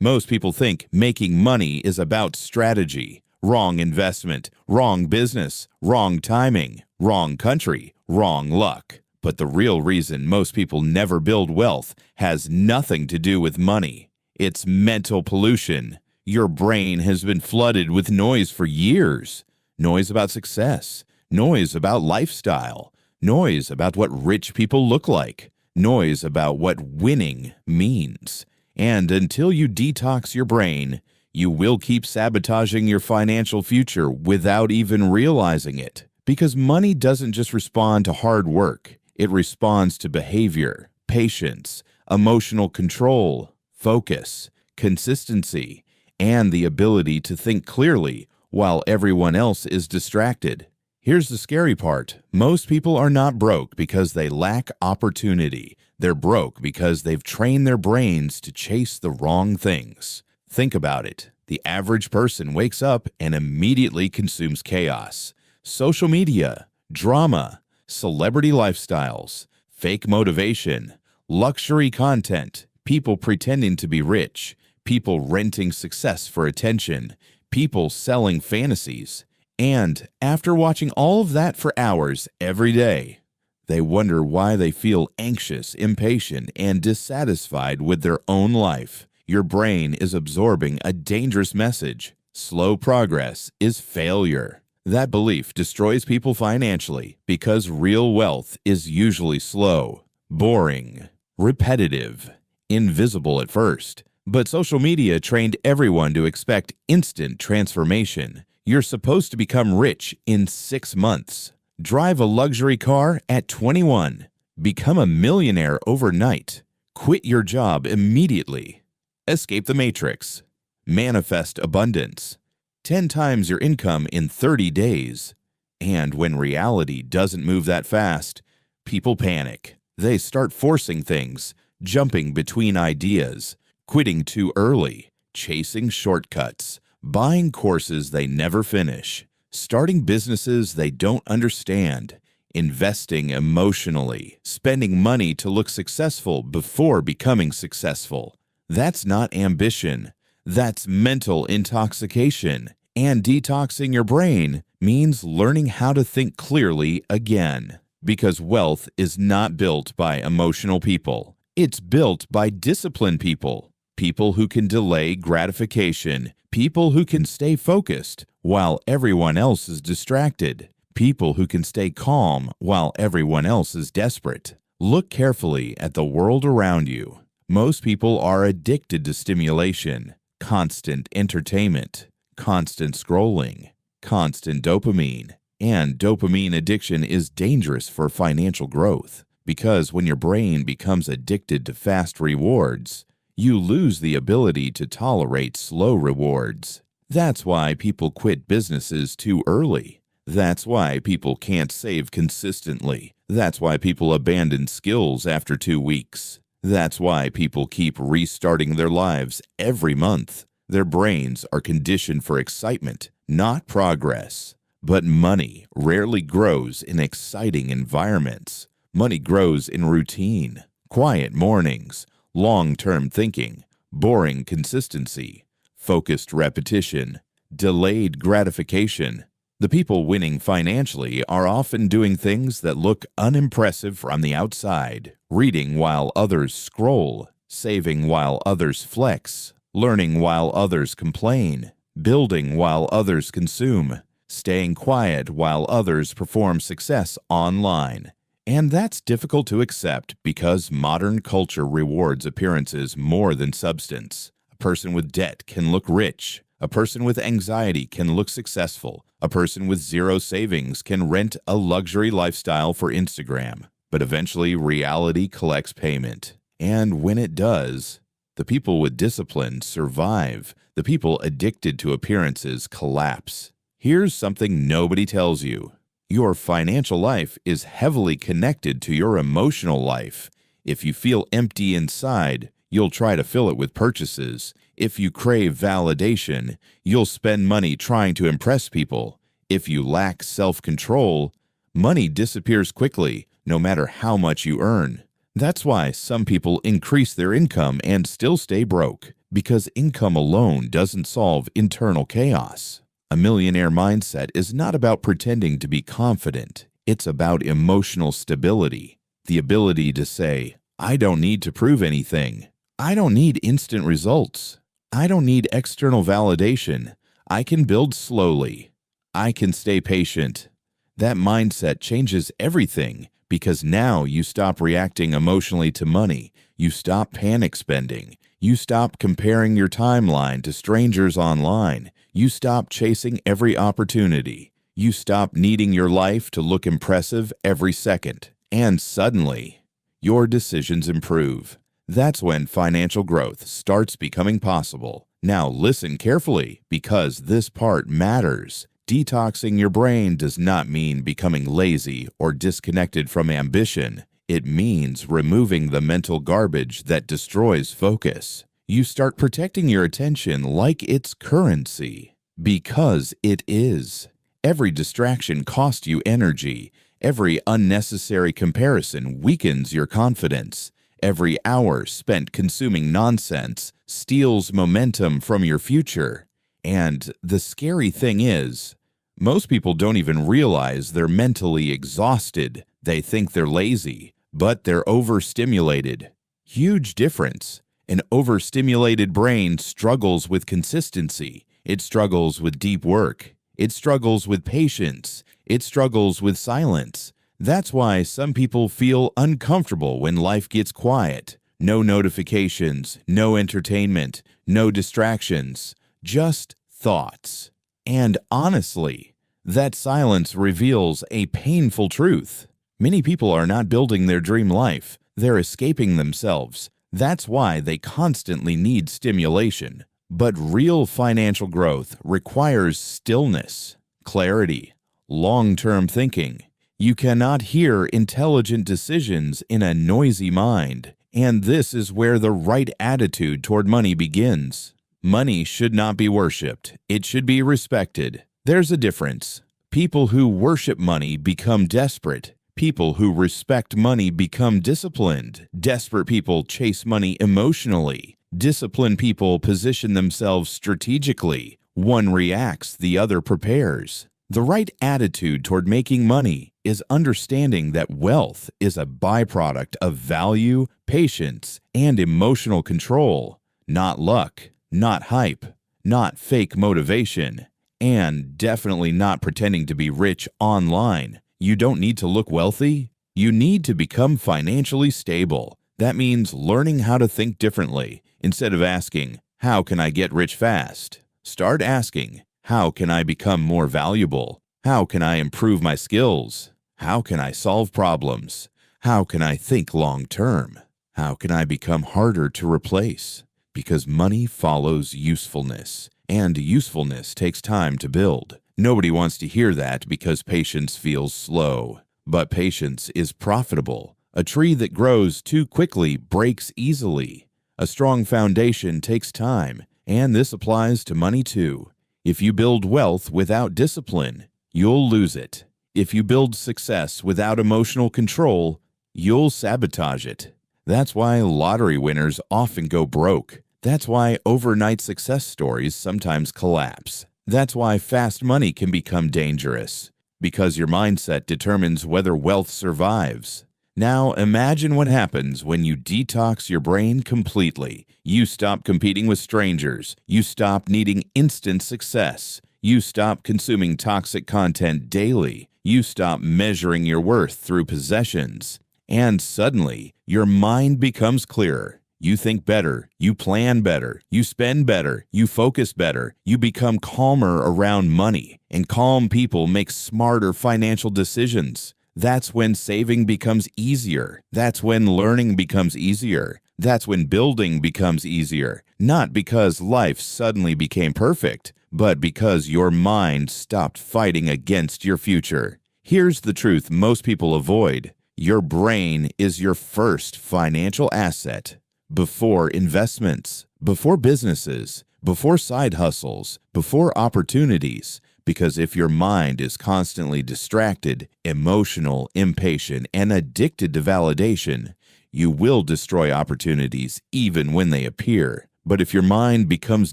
Most people think making money is about strategy. Wrong investment, wrong business, wrong timing, wrong country, wrong luck. But the real reason most people never build wealth has nothing to do with money. It's mental pollution. Your brain has been flooded with noise for years. Noise about success, noise about lifestyle, noise about what rich people look like, noise about what winning means. And until you detox your brain, you will keep sabotaging your financial future without even realizing it. Because money doesn't just respond to hard work. It responds to behavior, patience, emotional control, focus, consistency, and the ability to think clearly while everyone else is distracted. Here's the scary part. Most people are not broke because they lack opportunity. They're broke because they've trained their brains to chase the wrong things. Think about it. The average person wakes up and immediately consumes chaos. Social media, drama, celebrity lifestyles, fake motivation, luxury content, people pretending to be rich, people renting success for attention, people selling fantasies. And after watching all of that for hours every day, they wonder why they feel anxious, impatient, and dissatisfied with their own life. Your brain is absorbing a dangerous message. Slow progress is failure. That belief destroys people financially because real wealth is usually slow, boring, repetitive, invisible at first. But social media trained everyone to expect instant transformation. You're supposed to become rich in 6 months. Drive a luxury car at 21. Become a millionaire overnight. Quit your job immediately. Escape the matrix. Manifest abundance. 10 times your income in 30 days. And when reality doesn't move that fast, people panic. They start forcing things, jumping between ideas, quitting too early, chasing shortcuts, buying courses they never finish, starting businesses they don't understand, investing emotionally, spending money to look successful before becoming successful. That's not ambition. That's mental intoxication. And detoxing your brain means learning how to think clearly again. Because wealth is not built by emotional people. It's built by disciplined people. People who can delay gratification. People who can stay focused while everyone else is distracted. People who can stay calm while everyone else is desperate. Look carefully at the world around you. Most people are addicted to stimulation, constant entertainment, constant scrolling, constant dopamine. And dopamine addiction is dangerous for financial growth because when your brain becomes addicted to fast rewards, you lose the ability to tolerate slow rewards. That's why people quit businesses too early. That's why people can't save consistently. That's why people abandon skills after 2 weeks. That's why people keep restarting their lives every month. Their brains are conditioned for excitement, not progress. But money rarely grows in exciting environments. Money grows in routine, quiet mornings, long-term thinking, boring consistency, focused repetition, delayed gratification. The people winning financially are often doing things that look unimpressive from the outside, reading while others scroll, saving while others flex, learning while others complain, building while others consume, staying quiet while others perform success online. And that's difficult to accept because modern culture rewards appearances more than substance. A person with debt can look rich. A person with anxiety can look successful. A person with zero savings can rent a luxury lifestyle for Instagram. But eventually, reality collects payment. And when it does, the people with discipline survive. The people addicted to appearances collapse. Here's something nobody tells you. Your financial life is heavily connected to your emotional life. If you feel empty inside, you'll try to fill it with purchases. If you crave validation, you'll spend money trying to impress people. If you lack self-control, money disappears quickly, no matter how much you earn. That's why some people increase their income and still stay broke, because income alone doesn't solve internal chaos. A millionaire mindset is not about pretending to be confident. It's about emotional stability, the ability to say, I don't need to prove anything. I don't need instant results. I don't need external validation. I can build slowly. I can stay patient. That mindset changes everything because now you stop reacting emotionally to money. You stop panic spending. You stop comparing your timeline to strangers online. You stop chasing every opportunity. You stop needing your life to look impressive every second. And suddenly, your decisions improve. That's when financial growth starts becoming possible. Now listen carefully because this part matters. Detoxing your brain does not mean becoming lazy or disconnected from ambition. It means removing the mental garbage that destroys focus. You start protecting your attention like it's currency, because it is. Every distraction costs you energy. Every unnecessary comparison weakens your confidence. Every hour spent consuming nonsense steals momentum from your future. And the scary thing is, most people don't even realize they're mentally exhausted. They think they're lazy, but they're overstimulated. Huge difference. An overstimulated brain struggles with consistency. It struggles with deep work. It struggles with patience. It struggles with silence. That's why some people feel uncomfortable when life gets quiet. No notifications, no entertainment, no distractions, just thoughts. And honestly, that silence reveals a painful truth. Many people are not building their dream life. They're escaping themselves. That's why they constantly need stimulation. But real financial growth requires stillness, clarity, long-term thinking. You cannot hear intelligent decisions in a noisy mind. And this is where the right attitude toward money begins. Money should not be worshipped. It should be respected. There's a difference. People who worship money become desperate. People who respect money become disciplined. Desperate people chase money emotionally. Disciplined people position themselves strategically. One reacts, the other prepares. The right attitude toward making money is understanding that wealth is a byproduct of value, patience, and emotional control, not luck, not hype, not fake motivation, and definitely not pretending to be rich online. You don't need to look wealthy. You need to become financially stable. That means learning how to think differently. Instead of asking, how can I get rich fast? Start asking, how can I become more valuable? How can I improve my skills? How can I solve problems? How can I think long term? How can I become harder to replace? Because money follows usefulness, and usefulness takes time to build. Nobody wants to hear that because patience feels slow. But patience is profitable. A tree that grows too quickly breaks easily. A strong foundation takes time, and this applies to money too. If you build wealth without discipline, you'll lose it. If you build success without emotional control, you'll sabotage it. That's why lottery winners often go broke. That's why overnight success stories sometimes collapse. That's why fast money can become dangerous, because your mindset determines whether wealth survives. Now imagine what happens when you detox your brain completely. You stop competing with strangers. You stop needing instant success. You stop consuming toxic content daily. You stop measuring your worth through possessions. And suddenly, your mind becomes clearer. You think better, you plan better, you spend better, you focus better, you become calmer around money, and calm people make smarter financial decisions. That's when saving becomes easier. That's when learning becomes easier. That's when building becomes easier. Not because life suddenly became perfect, but because your mind stopped fighting against your future. Here's the truth most people avoid. Your brain is your first financial asset. Before investments, before businesses, before side hustles, before opportunities. Because if your mind is constantly distracted, emotional, impatient, and addicted to validation, you will destroy opportunities even when they appear. But if your mind becomes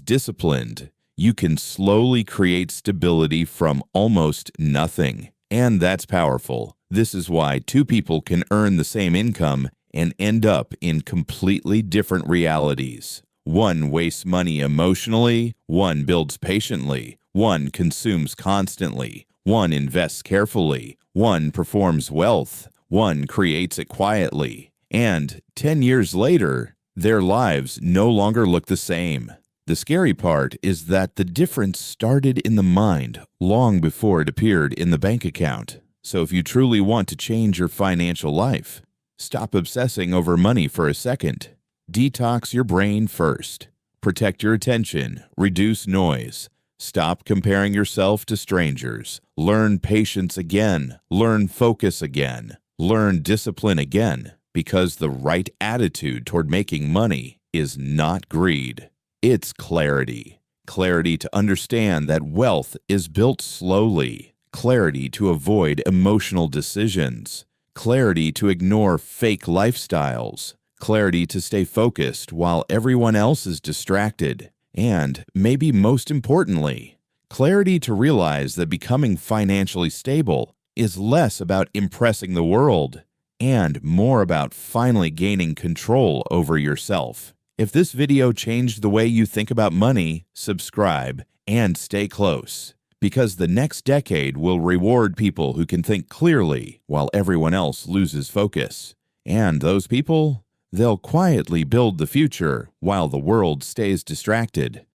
disciplined, you can slowly create stability from almost nothing. And that's powerful. This is why two people can earn the same income and end up in completely different realities. One wastes money emotionally, one builds patiently, one consumes constantly, one invests carefully, one performs wealth, one creates it quietly. And 10 years later, their lives no longer look the same. The scary part is that the difference started in the mind long before it appeared in the bank account. So if you truly want to change your financial life, stop obsessing over money for a second. Detox your brain first. Protect your attention. Reduce noise. Stop comparing yourself to strangers. Learn patience again. Learn focus again. Learn discipline again. Because the right attitude toward making money is not greed. It's clarity. Clarity to understand that wealth is built slowly. Clarity to avoid emotional decisions. Clarity to ignore fake lifestyles. Clarity to stay focused while everyone else is distracted. And, maybe most importantly, clarity to realize that becoming financially stable is less about impressing the world and more about finally gaining control over yourself. If this video changed the way you think about money, subscribe and stay close, because the next decade will reward people who can think clearly while everyone else loses focus. And those people, they'll quietly build the future while the world stays distracted.